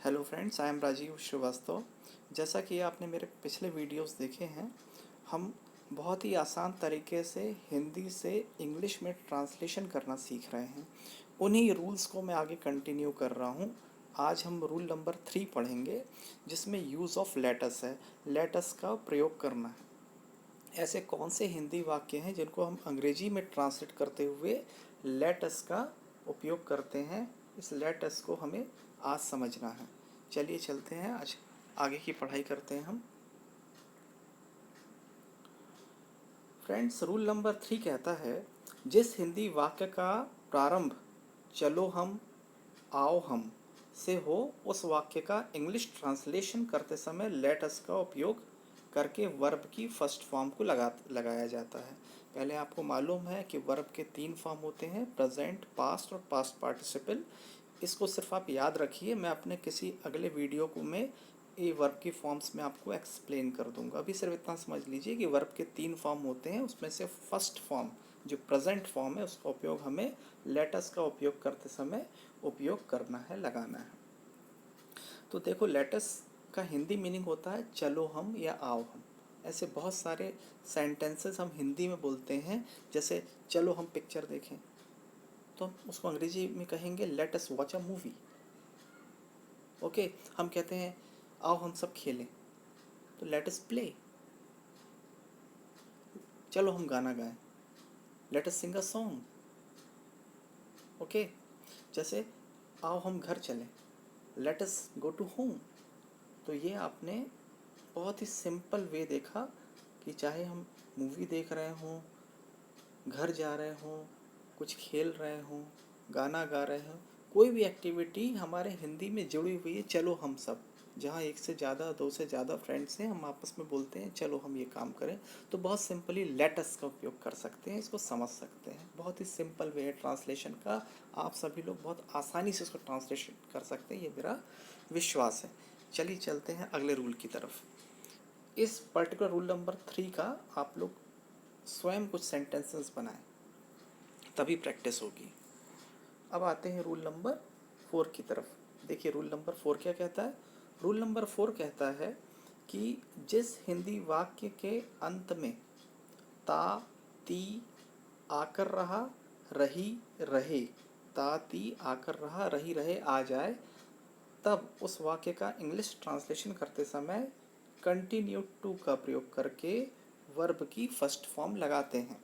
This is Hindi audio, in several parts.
Hello friends, I am Rajeev Shrivastava. जैसा कि आपने मेरे पिछले वीडियोस देखे हैं, हम बहुत ही आसान तरीके से हिंदी से इंग्लिश में ट्रांसलेशन करना सीख रहे हैं। उन्हीं रूल्स को मैं आगे कंटिन्यू कर रहा हूँ। आज हम रूल नंबर 3 पढ़ेंगे, जिसमें यूज़ ऑफ लेटस है। लेटस का प्रयोग करना है। ऐसे कौन से हिंदी वाक्य हैं जिनको हम अंग्रेजी में ट्रांसलेट करते हुए लेटस का उपयोग करते हैं। इस लेटस को हमें आज समझना है। चलिए चलते हैं, आज आगे की पढ़ाई करते हैं हम। फ्रेंड्स, रूल नंबर 3 कहता है, जिस हिंदी वाक्य का प्रारंभ चलो हम, आओ हम से हो, उस वाक्य का इंग्लिश ट्रांसलेशन करते समय लेटस का उपयोग करके वर्ब की फर्स्ट फॉर्म को लगाया जाता है। पहले आपको मालूम है कि वर्ब के 3 फॉर्म होते हैं, प्रेजेंट, पास्ट और पास्ट पार्टिसिपल। इसको सिर्फ आप याद रखिए, मैं अपने किसी अगले वीडियो को में ये वर्ब की फॉर्म्स में आपको एक्सप्लेन कर दूंगा। अभी सिर्फ इतना समझ लीजिए कि वर्ब के 3 फॉर्म होते हैं, उसमें से फर्स्ट फॉर्म जो प्रेजेंट फॉर्म है उसका उपयोग हमें लेटस का उपयोग करते समय उपयोग करना है, लगाना है। तो देखो, लेटस का हिंदी मीनिंग होता है चलो हम या आओ हम। ऐसे बहुत सारे सेंटेंसेस हम हिंदी में बोलते हैं, जैसे चलो हम पिक्चर देखें, तो हम उसको अंग्रेजी में कहेंगे let us watch a movie. Okay, हम कहते हैं आओ हम सब खेलें, तो लेट अस प्ले। चलो हम गाना गाएं, let us sing a song. Okay, जैसे आओ हम घर चलें, let us go to home. तो ये आपने बहुत ही सिंपल वे देखा कि चाहे हम मूवी देख रहे हों, घर जा रहे हों, कुछ खेल रहे हों, गाना गा रहे हों, कोई भी एक्टिविटी हमारे हिंदी में जुड़ी हुई है। चलो हम सब, जहाँ एक से ज़्यादा, दो से ज़्यादा फ्रेंड्स हैं, हम आपस में बोलते हैं चलो हम ये काम करें, तो बहुत सिंपली लेटस का उपयोग कर सकते हैं, इसको समझ सकते हैं। बहुत ही सिंपल वे है ट्रांसलेशन का, आप सभी लोग बहुत आसानी से इसको ट्रांसलेशन कर सकते हैं, ये मेरा विश्वास है। चलिए चलते हैं अगले रूल की तरफ। इस पर्टिकुलर रूल नंबर 3 का आप लोग स्वयं कुछ सेंटेंसेस बनाएं, तभी प्रैक्टिस होगी। अब आते हैं रूल नंबर 4 की तरफ। देखिए रूल नंबर 4 क्या कहता है। रूल नंबर 4 कहता है कि जिस हिंदी वाक्य के अंत में ता, ती आकर रहा, रही, रहे, ता, ती आकर रहा, रही, रहे आ जाए, तब उस वाक्य का इंग्लिश ट्रांसलेशन करते समय कंटिन्यू टू का प्रयोग करके वर्ब की फर्स्ट फॉर्म लगाते हैं।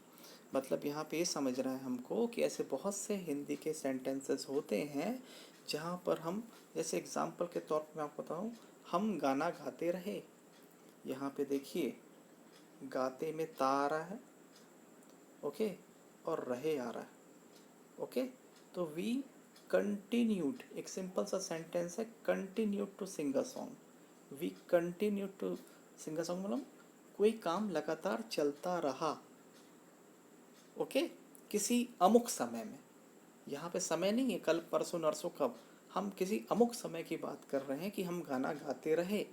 मतलब यहाँ पे ये समझ रहा है हमको कि ऐसे बहुत से हिंदी के सेंटेंसेस होते हैं जहाँ पर हम, जैसे एग्जाम्पल के तौर पर मैं आपको बताऊँ, हम गाना गाते रहे। यहाँ पे देखिए, गाते में ता आ रहा है, ओके, और रहे आ रहा है, ओके। तो वी कंटिन्यूड, एक सिंपल सा सेंटेंस है, continued to sing a song. We continued to sing a song मतलब कोई काम लगातार चलता रहा, ओके, किसी अमुक समय में। यहाँ पे समय नहीं है कल परसों नरसों कब, हम किसी अमुक समय की बात कर रहे हैं कि हम गाना गाते रहे।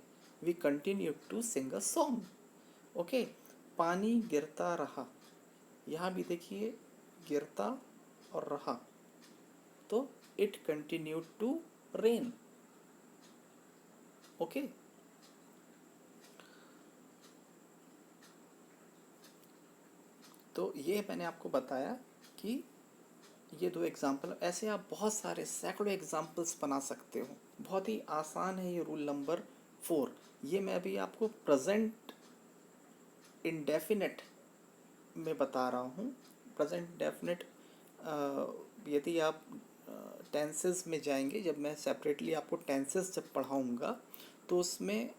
We continue to sing a song, okay. पानी गिरता रहा, यहाँ भी देखिए गिरता और रहा, तो it continue to rain, okay. तो ये मैंने आपको बताया कि ये 2 एग्जाम्पल, ऐसे आप बहुत सारे सैकड़ों एग्जाम्पल्स बना सकते हो। बहुत ही आसान है ये रूल नंबर 4। ये मैं अभी आपको प्रेजेंट इंडेफिनिट में बता रहा हूँ। प्रेजेंट डेफिनेट, यदि आप टेंसेस में जाएंगे, जब मैं सेपरेटली आपको टेंसेस जब पढ़ाऊँगा, तो उसमें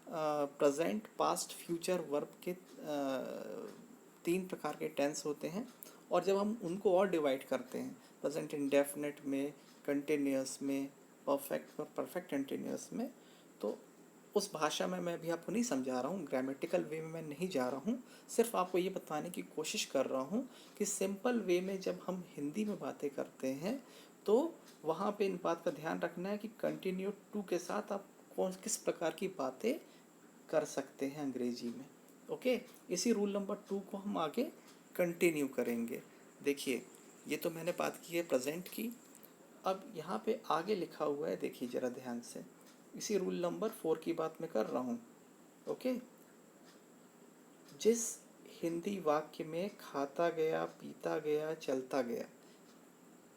प्रेजेंट, पास्ट, फ्यूचर वर्ब के 3 प्रकार के टेंस होते हैं। और जब हम उनको और डिवाइड करते हैं, प्रेजेंट इंडेफिनिट में, कंटिन्यूअस में, परफेक्ट में, परफेक्ट कंटिन्यूअस में, तो उस भाषा में मैं अभी आपको नहीं समझा रहा हूँ, ग्रामेटिकल वे में मैं नहीं जा रहा हूँ। सिर्फ आपको ये बताने की कोशिश कर रहा हूँ कि सिंपल वे में जब हम हिंदी में बातें करते हैं, तो वहाँ पे इन बात का ध्यान रखना है कि कंटिन्यू टू के साथ आप किस प्रकार की बातें कर सकते हैं अंग्रेजी में, ओके। इसी रूल नंबर 2 को हम आगे कंटिन्यू करेंगे। देखिए, ये तो मैंने बात की है प्रेजेंट की। अब यहाँ पे आगे लिखा हुआ है, देखिए ज़रा ध्यान से, इसी रूल नंबर 4 की बात मैं कर रहा हूँ। ओके, जिस हिंदी वाक्य में खाता गया, पीता गया, चलता गया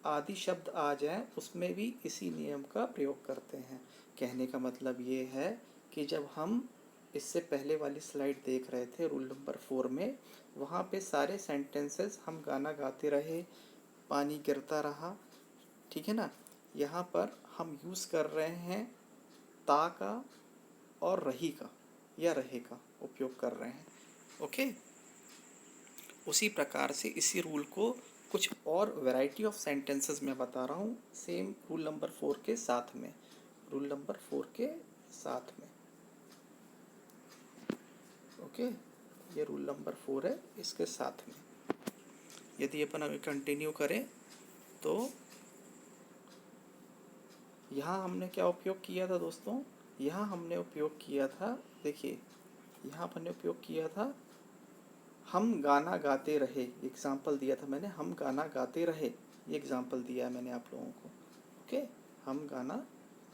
आदि शब्द आ जाए उसमें भी इसी नियम का प्रयोग करते हैं। कहने का मतलब ये है कि जब हम इससे पहले वाली स्लाइड देख रहे थे रूल नंबर 4 में, वहाँ पे सारे सेंटेंसेस हम गाना गाते रहे, पानी गिरता रहा, ठीक है ना। यहाँ पर हम यूज़ कर रहे हैं ता का और रही का या रहे का उपयोग कर रहे हैं। ओके, उसी प्रकार से इसी रूल को कुछ और वैरायटी ऑफ सेंटेंसेस में बता रहा हूँ, सेम रूल नंबर 4 के साथ में, रूल नंबर 4 के साथ में। ओके, ये रूल नंबर 4 है, इसके साथ में यदि अपन अगर कंटिन्यू करें तो यहाँ हमने क्या उपयोग किया था दोस्तों, यहाँ हमने उपयोग किया था, देखिए यहाँ हमने उपयोग किया था हम गाना गाते रहे, एग्जाम्पल दिया था मैंने, हम गाना गाते रहे, ये एग्जाम्पल दिया है मैंने आप लोगों को। ओके, हम गाना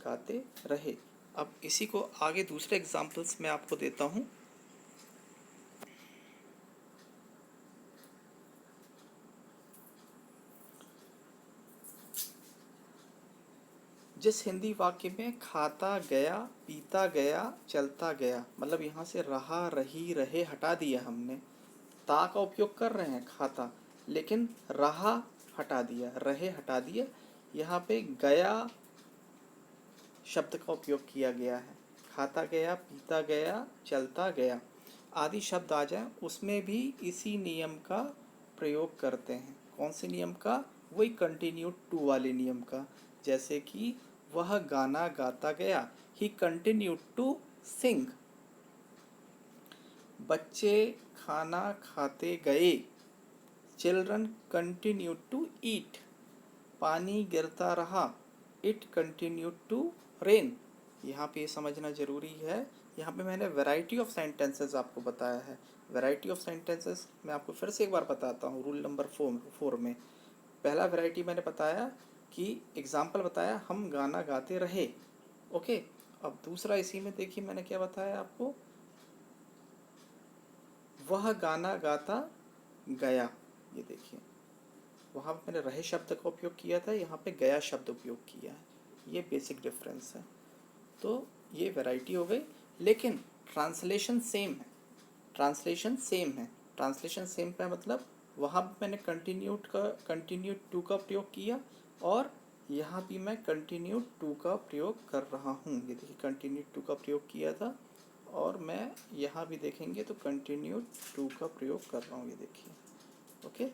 गाते रहे। अब इसी को आगे दूसरे एग्जाम्पल्स में आपको देता हूँ। जिस हिंदी वाक्य में खाता गया, पीता गया, चलता गया, मतलब यहाँ से रहा, रही, रहे हटा दिया हमने, ता का उपयोग कर रहे हैं खाता, लेकिन रहा हटा दिया, रहे हटा दिया, यहाँ पे गया शब्द का उपयोग किया गया है। खाता गया, पीता गया, चलता गया आदि शब्द आ जाए उसमें भी इसी नियम का प्रयोग करते हैं। कौन से नियम का? वही कंटिन्यू टू वाले नियम का। जैसे कि वह गाना गाता गया, ही कंटिन्यू टू सिंग। बच्चे खाना खाते गए, चिल्ड्रन कंटिन्यू टू ईट। पानी गिरता रहा, इट कंटिन्यू टू रेन। यहाँ पे ये समझना ज़रूरी है, यहाँ पे मैंने वैरायटी ऑफ सेंटेंसेस आपको बताया है। वैरायटी ऑफ सेंटेंसेस मैं आपको फिर से एक बार बताता हूँ। रूल नंबर 4 में पहला वैरायटी मैंने बताया कि एग्जाम्पल बताया, हम गाना गाते रहे। ओके, अब दूसरा इसी में देखिए मैंने क्या बताया आपको, वह गाना गाता गया। ये देखिए वहाँ पे मैंने रहे शब्द का उपयोग किया था, यहाँ पे गया शब्द उपयोग किया है। ये बेसिक डिफरेंस है। तो ये वैरायटी हो गई, लेकिन ट्रांसलेशन सेम है। ट्रांसलेशन सेम है। ट्रांसलेशन सेम का मतलब वहाँ पे मैंने कंटिन्यू टू का प्रयोग किया और यहाँ भी मैं कंटिन्यू टू का प्रयोग कर रहा हूँ। ये देखिए कंटिन्यू टू का प्रयोग किया था और मैं यहाँ भी देखेंगे तो कंटिन्यू टू का प्रयोग कर रहा हूँ। ये देखिए, ओके,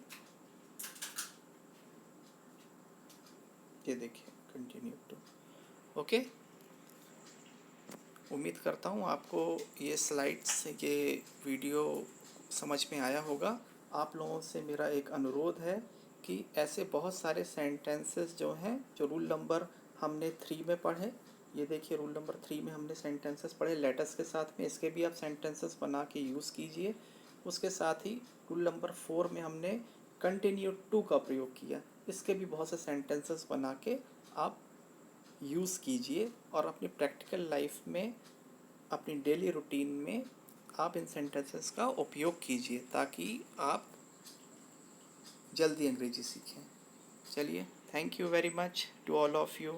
ये देखिए कंटिन्यू टू। ओके, उम्मीद करता हूँ आपको ये स्लाइड्स, ये वीडियो समझ में आया होगा। आप लोगों से मेरा एक अनुरोध है कि ऐसे बहुत सारे सेंटेंसेस जो हैं, जो रूल नंबर हमने 3 में पढ़े, ये देखिए रूल नंबर 3 में हमने सेंटेंसेस पढ़े लेटर्स के साथ में, इसके भी आप सेंटेंसेस बना के यूज़ कीजिए। उसके साथ ही रूल नंबर 4 में हमने कंटिन्यू टू का प्रयोग किया, इसके भी बहुत से सेंटेंसेस बना के आप यूज़ कीजिए और अपनी प्रैक्टिकल लाइफ में, अपनी डेली रूटीन में आप इन सेंटेंसेस का उपयोग कीजिए ताकि आप जल्दी अंग्रेजी सीखें। चलिए, thank you very much to all of you.